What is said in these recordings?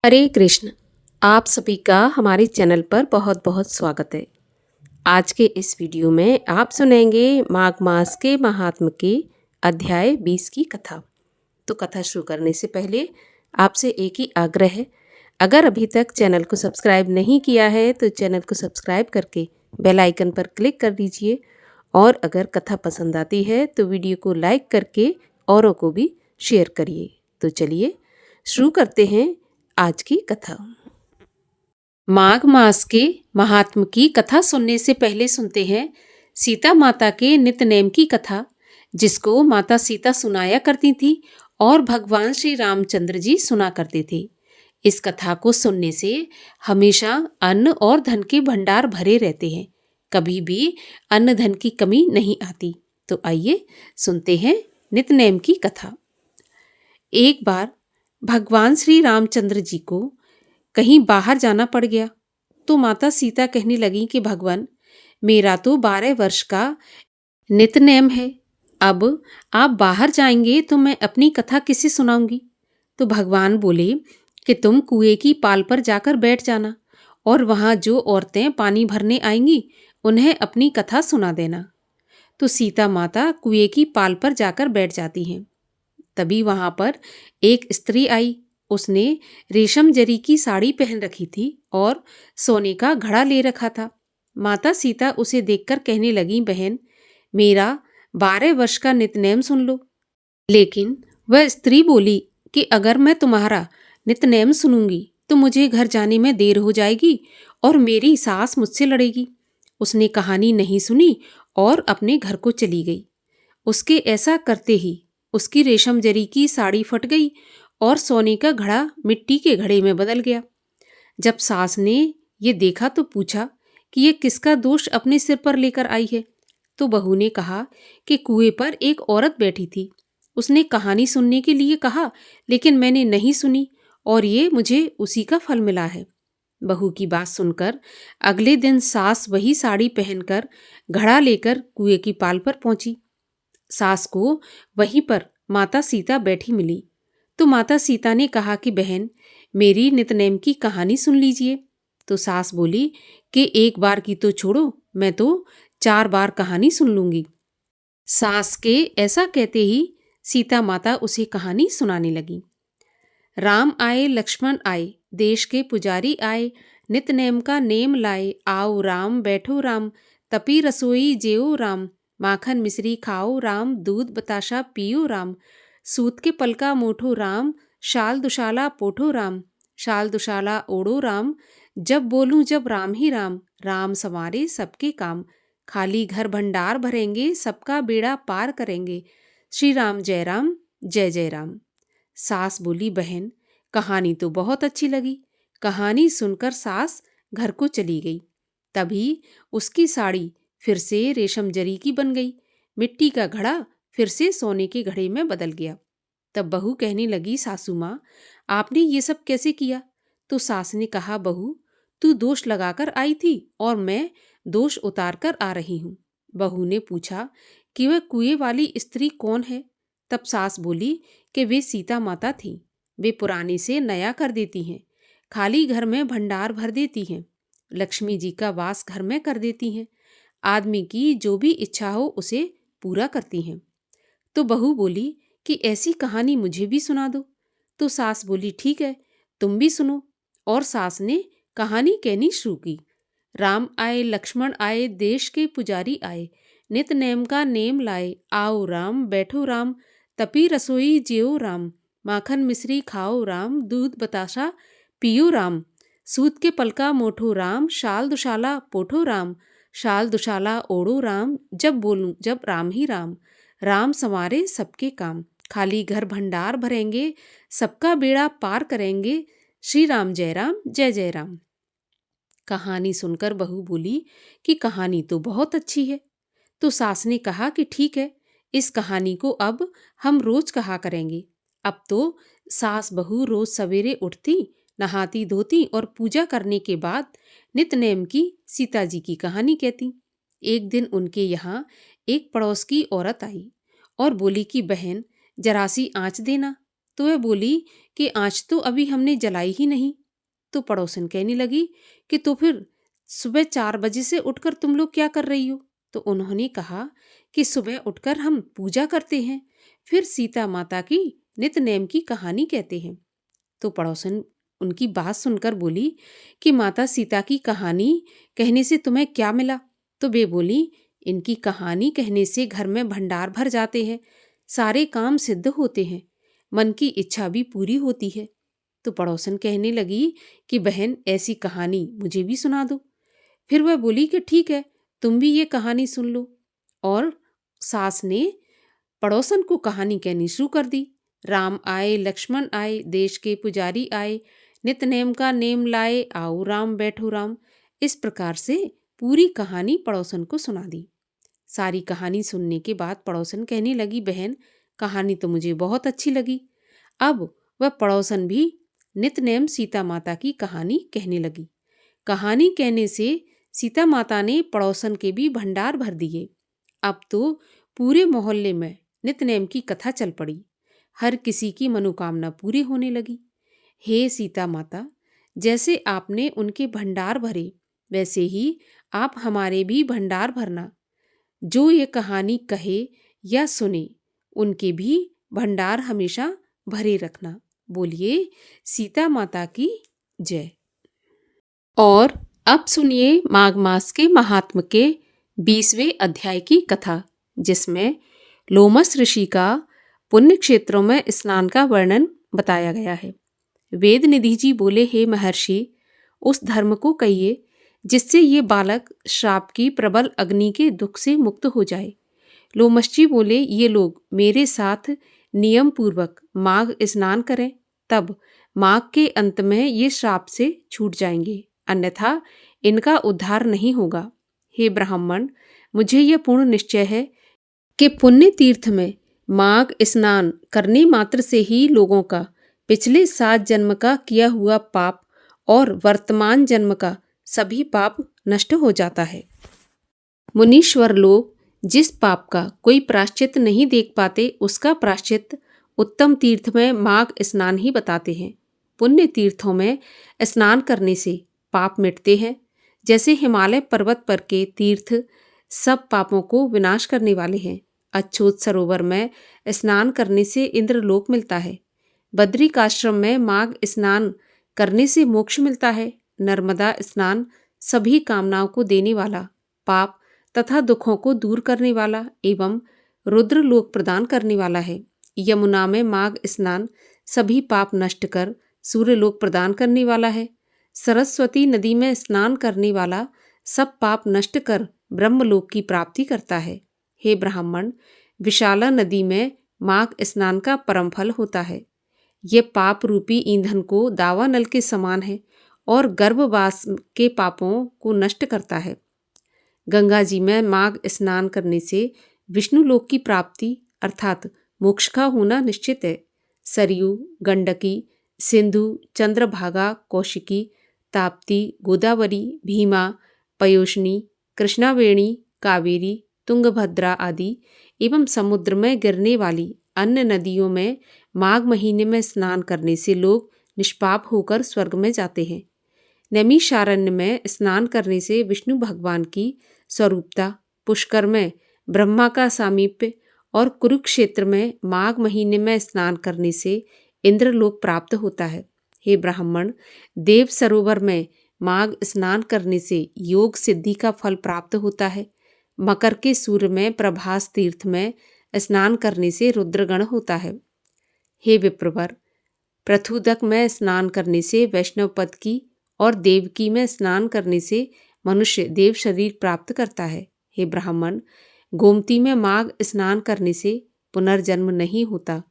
हरे कृष्ण। आप सभी का हमारे चैनल पर बहुत बहुत स्वागत है। आज के इस वीडियो में आप सुनेंगे माघ मास के महात्म के अध्याय 20 की कथा। तो कथा शुरू करने से पहले आपसे एक ही आग्रह है, अगर अभी तक चैनल को सब्सक्राइब नहीं किया है तो चैनल को सब्सक्राइब करके बेल आइकन पर क्लिक कर दीजिए, और अगर कथा पसंद आती है तो वीडियो को लाइक करके औरों को भी शेयर करिए। तो चलिए शुरू करते हैं आज की कथा। माघ मास के महात्म की कथा सुनने से पहले सुनते हैं सीता माता के नित्य नेम की कथा, जिसको माता सीता सुनाया करती थी और भगवान श्री रामचंद्र जी सुना करते थे। इस कथा को सुनने से हमेशा अन्न और धन के भंडार भरे रहते हैं, कभी भी अन्न धन की कमी नहीं आती। तो आइए सुनते हैं नित्य नेम की कथा। एक बार भगवान श्री रामचंद्र जी को कहीं बाहर जाना पड़ गया, तो माता सीता कहने लगी कि भगवान, मेरा तो 12 वर्ष का नित्यनेम है, अब आप बाहर जाएंगे तो मैं अपनी कथा किसे सुनाऊंगी। तो भगवान बोले कि तुम कुएं की पाल पर जाकर बैठ जाना, और वहां जो औरतें पानी भरने आएंगी उन्हें अपनी कथा सुना देना। तो सीता माता कुएं की पाल पर जाकर बैठ जाती हैं। तभी वहां पर एक स्त्री आई। उसने रेशम जरी की साड़ी पहन रखी थी और सोने का घड़ा ले रखा था। माता सीता उसे देखकर कहने लगी, बहन, मेरा 12 वर्ष का नित्यनेम सुन लो। लेकिन वह स्त्री बोली कि अगर मैं तुम्हारा नित्यनेम सुनूंगी तो मुझे घर जाने में देर हो जाएगी और मेरी सास मुझसे लड़ेगी। उसने कहानी नहीं सुनी और अपने घर को चली गई। उसके ऐसा करते ही उसकी रेशम जरी की साड़ी फट गई और सोने का घड़ा मिट्टी के घड़े में बदल गया। जब सास ने ये देखा तो पूछा कि ये किसका दोष अपने सिर पर लेकर आई है। तो बहू ने कहा कि कुएं पर एक औरत बैठी थी, उसने कहानी सुनने के लिए कहा, लेकिन मैंने नहीं सुनी और ये मुझे उसी का फल मिला है। बहू की बात सुनकर अगले दिन सास वही साड़ी पहनकर घड़ा लेकर कुएं की पाल पर पहुंची। सास को वहीं पर माता सीता बैठी मिली। तो माता सीता ने कहा कि बहन, मेरी नित्यनेम की कहानी सुन लीजिए। तो सास बोली कि एक बार की तो छोड़ो, मैं तो 4 बार कहानी सुन लूंगी। सास के ऐसा कहते ही सीता माता उसे कहानी सुनाने लगी। राम आए लक्ष्मण आए, देश के पुजारी आए, नित नेम का नेम लाए, आओ राम बैठो राम, तपी रसोई जेओ राम, माखन मिश्री खाओ राम, दूध बताशा पियो राम, सूत के पलका मोठो राम, शाल दुशाला पोठो राम, शाल दुशाला ओढ़ो राम, जब बोलूं जब राम ही राम, राम संवारे सबके काम, खाली घर भंडार भरेंगे, सबका बेड़ा पार करेंगे, श्री राम जय राम जय जय राम। सास बोली, बहन, कहानी तो बहुत अच्छी लगी। कहानी सुनकर सास घर को चली गई। तभी उसकी साड़ी फिर से रेशम जरी की बन गई, मिट्टी का घड़ा फिर से सोने के घड़े में बदल गया। तब बहू कहने लगी, सासू माँ, आपने ये सब कैसे किया? तो सास ने कहा, बहू, तू दोष लगाकर आई थी और मैं दोष उतार कर आ रही हूँ। बहू ने पूछा कि वह कुएं वाली स्त्री कौन है? तब सास बोली कि वे सीता माता थीं। वे पुराने से नया कर देती हैं, खाली घर में भंडार भर देती हैं, लक्ष्मी जी का वास घर में कर देती हैं, आदमी की जो भी इच्छा हो उसे पूरा करती हैं। तो बहू बोली कि ऐसी कहानी मुझे भी सुना दो। तो सास बोली, ठीक है, तुम भी सुनो। और सास ने कहानी कहनी शुरू की। राम आए लक्ष्मण आए, देश के पुजारी आए, नित नेम का नेम लाए, आओ राम बैठो राम, तपी रसोई जेओ राम, माखन मिश्री खाओ राम, दूध बताशा पियो राम, सूत के पलका मोठो राम, शाल दुशाला पोठो राम, शाल दुशाला ओढ़ो राम, जब बोलूं जब राम ही राम, राम संवारे सबके काम, खाली घर भंडार भरेंगे, सबका बेड़ा पार करेंगे, श्री राम जय जय राम। कहानी सुनकर बहू बोली कि कहानी तो बहुत अच्छी है। तो सास ने कहा कि ठीक है, इस कहानी को अब हम रोज कहा करेंगे। अब तो सास बहू रोज सवेरे उठती, नहाती धोती और पूजा करने के बाद नित्यनेम की सीता जी की कहानी कहती। एक दिन उनके यहाँ एक पड़ोस की औरत आई और बोली कि बहन, जरा सी आँच देना। तो वह बोली कि आज तो अभी हमने जलाई ही नहीं। तो पड़ोसन कहने लगी कि तो फिर सुबह 4 बजे से उठकर तुम लोग क्या कर रही हो? तो उन्होंने कहा कि सुबह उठकर हम पूजा करते हैं, फिर सीता माता की नित नेम की कहानी कहते हैं। तो पड़ोसन उनकी बात सुनकर बोली कि माता सीता की कहानी कहने से तुम्हें क्या मिला? तो वे बोली, इनकी कहानी कहने से घर में भंडार भर जाते हैं, सारे काम सिद्ध होते हैं, मन की इच्छा भी पूरी होती है। तो पड़ोसन कहने लगी कि बहन ऐसी कहानी मुझे भी सुना दो। फिर वह बोली कि ठीक है, तुम भी ये कहानी सुन लो। और सास ने पड़ोसन को कहानी कहनी शुरू कर दी। राम आए लक्ष्मण आए, देश के पुजारी आए, नित नेम का नेम लाए, आओ राम बैठो राम। इस प्रकार से पूरी कहानी पड़ोसन को सुना दी। सारी कहानी सुनने के बाद पड़ोसन कहने लगी, बहन कहानी तो मुझे बहुत अच्छी लगी। अब वह पड़ोसन भी नित नेम सीता माता की कहानी कहने लगी। कहानी कहने से सीता माता ने पड़ोसन के भी भंडार भर दिए। अब तो पूरे मोहल्ले में नितनेम की कथा चल पड़ी। हर किसी की मनोकामना पूरी होने लगी। हे सीता माता, जैसे आपने उनके भंडार भरे, वैसे ही आप हमारे भी भंडार भरना। जो ये कहानी कहे या सुने, उनके भी भंडार हमेशा भरे रखना। बोलिए सीता माता की जय। और अब सुनिए माघ मास के महात्म के 20वें अध्याय की कथा, जिसमें लोमस ऋषि का पुण्य क्षेत्रों में स्नान का वर्णन बताया गया है। वेद निधि जी बोले, हे महर्षि, उस धर्म को कहिए जिससे ये बालक श्राप की प्रबल अग्नि के दुख से मुक्त हो जाए। लोमस जी बोले, ये लोग मेरे साथ नियम पूर्वक माघ स्नान करें, तब माघ के अंत में ये श्राप से छूट जाएंगे, अन्यथा इनका उद्धार नहीं होगा। हे ब्राह्मण, मुझे यह पूर्ण निश्चय है कि पुण्य तीर्थ में माघ स्नान करने मात्र से ही लोगों का पिछले 7 जन्म का किया हुआ पाप और वर्तमान जन्म का सभी पाप नष्ट हो जाता है। मुनीश्वर लोग जिस पाप का कोई प्रायश्चित नहीं देख पाते, उसका प्रायश्चित उत्तम तीर्थ में माघ स्नान ही बताते हैं। पुण्य तीर्थों में स्नान करने से पाप मिटते हैं। जैसे हिमालय पर्वत पर के तीर्थ सब पापों को विनाश करने वाले हैं। अच्युत सरोवर में स्नान करने से इंद्रलोक मिलता है। बद्रिकाश्रम में माघ स्नान करने से मोक्ष मिलता है। नर्मदा स्नान सभी कामनाओं को देने वाला, पाप तथा दुखों को दूर करने वाला एवं रुद्रलोक प्रदान करने वाला है। यमुना में माघ स्नान सभी पाप नष्ट कर सूर्यलोक प्रदान करने वाला है। सरस्वती नदी में स्नान करने वाला सब पाप नष्ट कर ब्रह्मलोक की प्राप्ति करता है। हे ब्राह्मण, विशाला नदी में माघ स्नान का परम फल होता है। ये पाप रूपी ईंधन को दावानल के समान है और गर्भवास के पापों को नष्ट करता है। गंगा जी में माघ स्नान करने से विष्णु लोक की प्राप्ति अर्थात मोक्ष का होना निश्चित है। सरयू, गंडकी, सिंधु, चंद्रभागा, कौशिकी, ताप्ती, गोदावरी, भीमा, पयोष्णी, कृष्णावेणी, कावेरी, तुंगभद्रा आदि एवं समुद्र में गिरने वाली अन्य नदियों में माघ महीने में स्नान करने से लोग निष्पाप होकर स्वर्ग में जाते हैं। नैमिषारण्य में स्नान करने से विष्णु भगवान की स्वरूपता, पुष्कर में ब्रह्मा का सामीप्य और कुरुक्षेत्र में माघ महीने में स्नान करने से इंद्रलोक प्राप्त होता है। हे ब्राह्मण, देव सरोवर में माघ स्नान करने से योग सिद्धि का फल प्राप्त होता है। मकर के सूर्य में प्रभास तीर्थ में स्नान करने से रुद्रगण होता है। हे विप्रवर, पृथुदक में स्नान करने से वैष्णव पद की और देवकी में स्नान करने से मनुष्य देव शरीर प्राप्त करता है। हे ब्राह्मण, गोमती में माघ स्नान करने से पुनर्जन्म नहीं होता।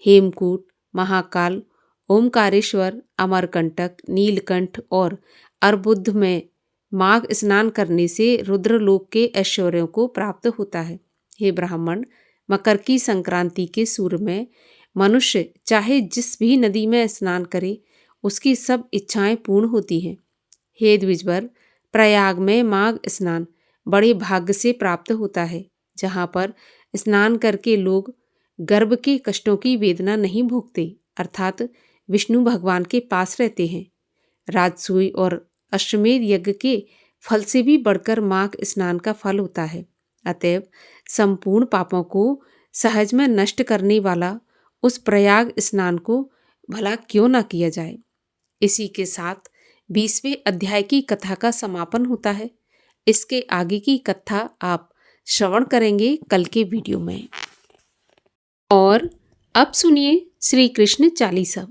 हेमकूट, महाकाल, ओमकारेश्वर, अमरकंटक, नीलकंठ और अर्बुद में माघ स्नान करने से रुद्रलोक के ऐश्वर्यों को प्राप्त होता है। हे ब्राह्मण, मकर की संक्रांति के सूर्य में मनुष्य चाहे जिस भी नदी में स्नान करे, उसकी सब इच्छाएं पूर्ण होती हैं। हे द्विजवर, प्रयाग में माघ स्नान बड़े भाग्य से प्राप्त होता है, जहाँ पर स्नान करके लोग गर्भ के कष्टों की वेदना नहीं भोगते, अर्थात विष्णु भगवान के पास रहते हैं। राजसूय और अश्वमेध यज्ञ के फल से भी बढ़कर माघ स्नान का फल होता है। अतएव संपूर्ण पापों को सहज में नष्ट करने वाला उस प्रयाग स्नान को भला क्यों न किया जाए। इसी के साथ 20वें अध्याय की कथा का समापन होता है। इसके आगे की कथा आप श्रवण करेंगे कल के वीडियो में। और अब सुनिए श्री कृष्ण चालीसा।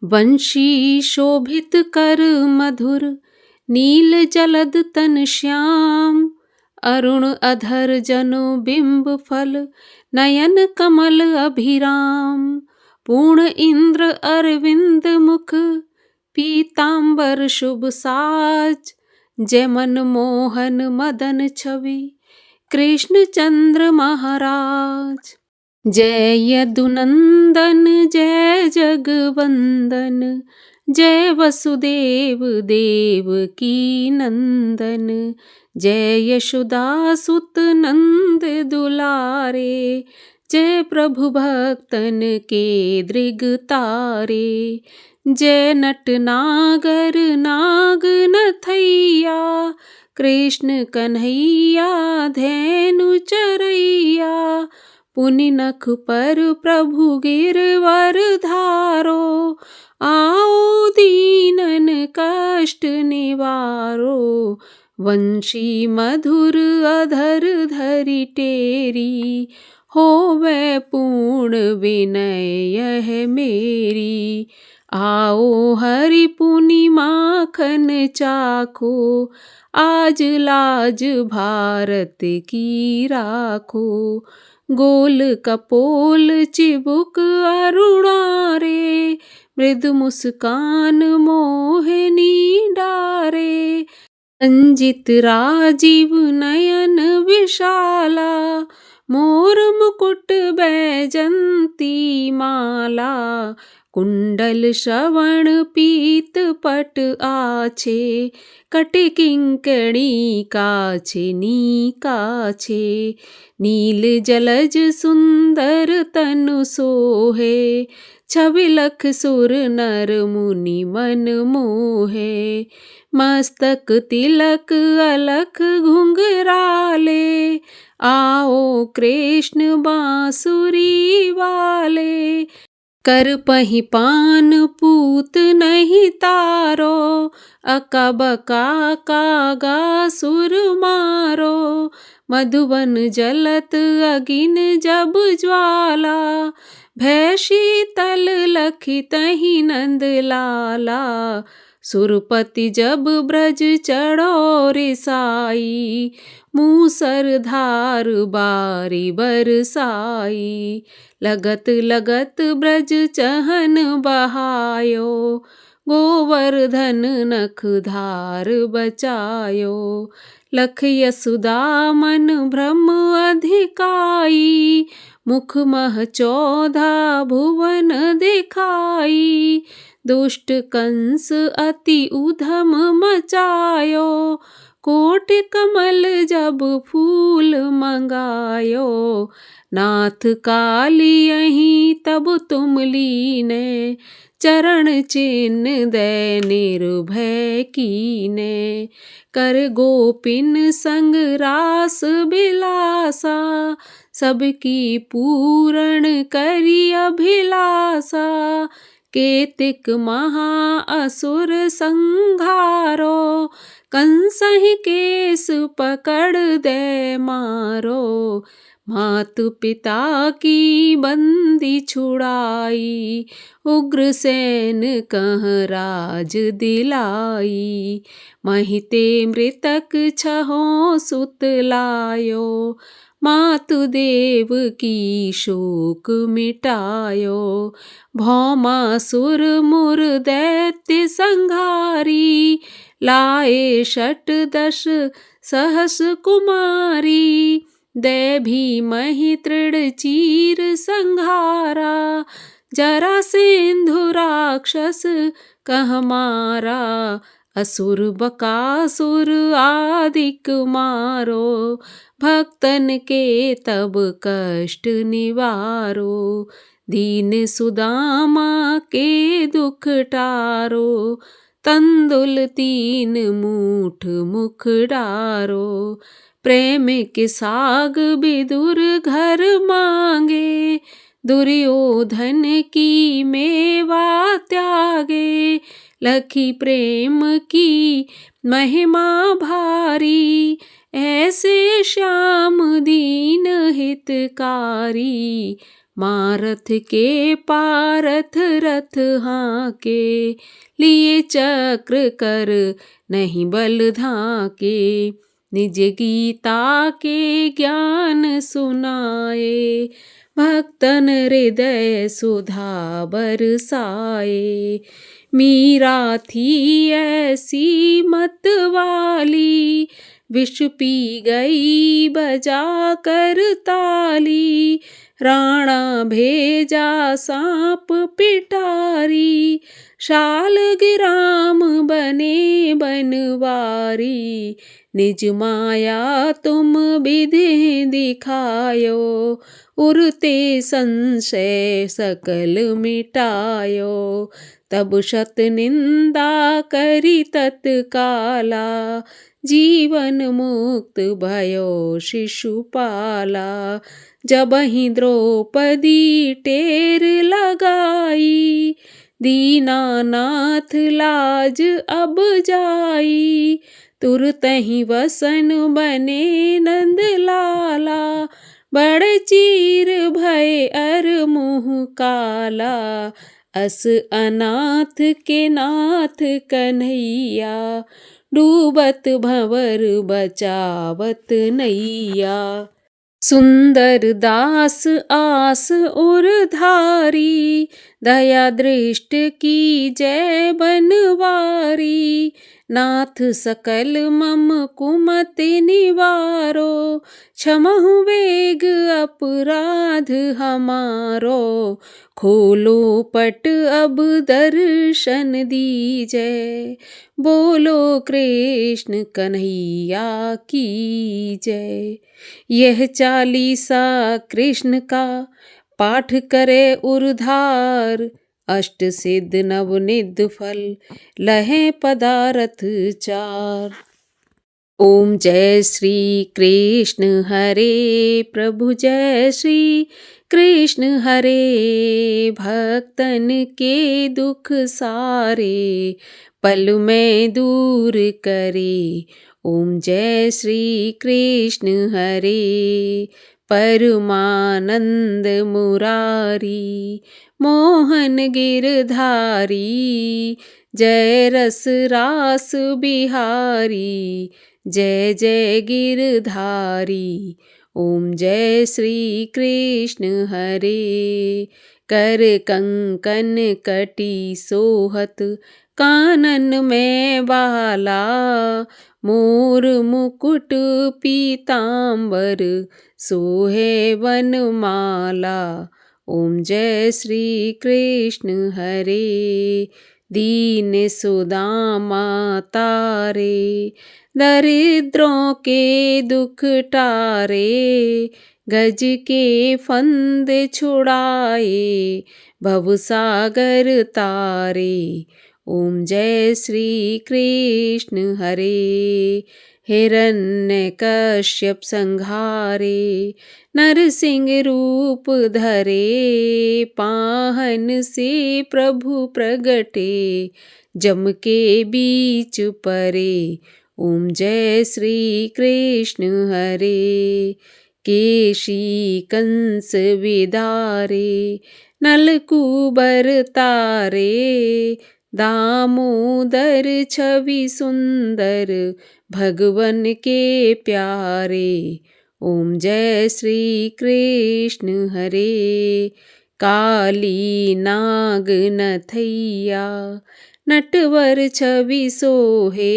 वंशी शोभित कर मधुर, नील जलद तन श्याम, अरुण अधर जनो बिंब फल, नयन कमल अभिराम, पूर्ण इंद्र अरविंद मुख, पीतांबर शुभ साज, जय मन मोहन मदन छवि, कृष्ण चंद्र महाराज। जय यदुनंदन जय जगवंदन, जय वसुदेव देव की नंदन, जय यशोदा सुत नंद दुलारे, जय प्रभु भक्तन के दृग तारे, जय नट नागर नाग नथैया, कृष्ण कन्हैया धेनु चरैया, पुनि नख पर प्रभु गिरवर धारो, आओ दीनन कष्ट निवारो, वंशी मधुर अधर धरि टेरी, होवे पूर्ण विनय यह मेरी, आओ हरि पुनि माखन चाखो, आज लाज भारत की राखो, गोल कपोल चिबुक अरुणारे, मृदु मुस्कान मोहिनी डारे, संजित राजीव नयन विशाला, मोर मुकुट बैजंती माला, कुंडल श्रवण पीत पट आछे, कटि किंकणी काछे नी काछे, नील जलज सुंदर तनु सोहे, छवि लख सुर नर मुनि मन मोहे, मस्तक तिलक अलख घुंघराले, आओ कृष्ण बांसुरी वाले, कर पही पान पूत नहीं तारो, अका बका कागा सुर मारो, मधुवन जलत अगिन जब ज्वाला, भय शीतल लखी तही नंद लाला, सुरपति जब ब्रज चढ़ो रिसाई, मूसर धार बारी बरसाई, लगत लगत ब्रज चहन बहायो, गोवर्धन नख धार बचायो, लख यशोदा मन भ्रम अधिकाई, मुख मह 14 भुवन दिखाई, दुष्ट कंस अति उधम मचायो, कोटि कमल जब फूल मंगायो, नाथ काली यहीं तब तुम लीने, चरण चिन्ह दे निर्भय कीने, कर गोपिन संग रास बिलासा, सबकी पूर्ण करी अभिलाषा, केतिक महा असुर संघारो, कंसहि केस पकड़ दे मारो, मातु पिता की बंदी छुड़ाई, उग्रसेन कह राज दिलाई, महिते मृतक छहों सुत लायो, मातु देव की शोक मिटायो, भौमासुर मुर दैत्य संघारी, लाए 86 सहस कुमारी, दे भीमहि तृण चीर संघारा, जरासेंधु राक्षस कह मारा, असुर बकासुर आदिक मारो, भक्तन के तब कष्ट निवारो, दीन सुदामा के दुख टारो, तंदुल 3 मूठ मुख डारो। प्रेम के साग विदुर घर मांगे, दुर्योधन की मेवा त्यागे। लखी प्रेम की महिमा भारी, ऐसे श्याम दीन हितकारी। मारथ के पारथ रथ हाके, लिए चक्र कर नहीं बल धाके। निज गीता के ज्ञान सुनाए, भक्तन हृदय सुधा बरसाए। मीरा थी ऐसी मत वाली, विष पी गई बजा कर ताली। राणा भेजा सांप पिटारी, शालग्राम बने बनवारी। निज माया तुम विधि दिखायो, उरते संशय सकल मिटायो। तब शत निंदा करी तत्काला, जीवन मुक्त भयो शिशुपाला। जबहि द्रौपदी टेर लगाई, दीनानाथ लाज अब जाई। तुरतहि वसन बने नंद लाला, बड़ चीर भय अर मुँह काला। अस अनाथ के नाथ कन्हैया, डूबत भंवर बचावत नैया। सुंदर दास आस उरधारी, दया दृष्ट की जय बनवारी। नाथ सकल मम कुमति निवारो, क्षमहु वेग अपराध हमारो। खोलो पट अब दर्शन दीजै, बोलो कृष्ण कन्हैया की जय। यह चालीसा कृष्ण का पाठ करे उरधार, अष्ट सिद्ध नवनिध फल लहे पदारथ 4। ओम जय श्री कृष्ण हरे प्रभु जय श्री कृष्ण हरे। भक्तन के दुख सारे पल में दूर करे। ओम जय श्री कृष्ण हरे। परमानंद मुरारी मोहन गिरधारी, जय रस रास बिहारी, जय जय गिरधारी। ओम जय श्री कृष्ण हरे। कर कंकन कटी सोहत, कानन में बाला। मोर मुकुट पीतांबर, सोहे वनमाला। ओम जय श्री कृष्ण हरे। दीन सुदामा तारे, दरिद्रों के दुख टारे। गज के फंद छुड़ाए, भवसागर तारे। ओम जय श्री कृष्ण हरे। हिरण्यकश्यप संहारे, नरसिंह रूप धरे। पाहन से प्रभु प्रगटे, जम के बीच परे। ओम जय श्री कृष्ण हरे। केशी कंस विदारे, नलकूबर तारे। दामोदर छवि सुंदर, भगवन के प्यारे। ओम जय श्री कृष्ण हरे। काली नाग नथैया, नटवर छवि सोहे।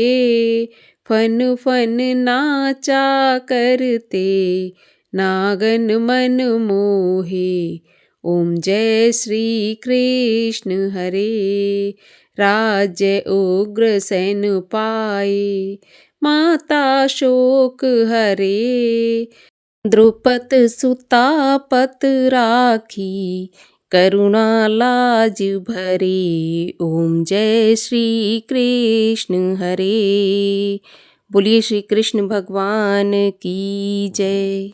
फन फन नाचा करते, नागन मन मोहे। ओम जय श्री कृष्ण हरे। राज्य उग्र सैन पाए, माता शोक हरे। द्रुपद सुता पत राखी, करुणा लाज भरे। ओम जय श्री कृष्ण हरे। बोलिए श्री कृष्ण भगवान की जय।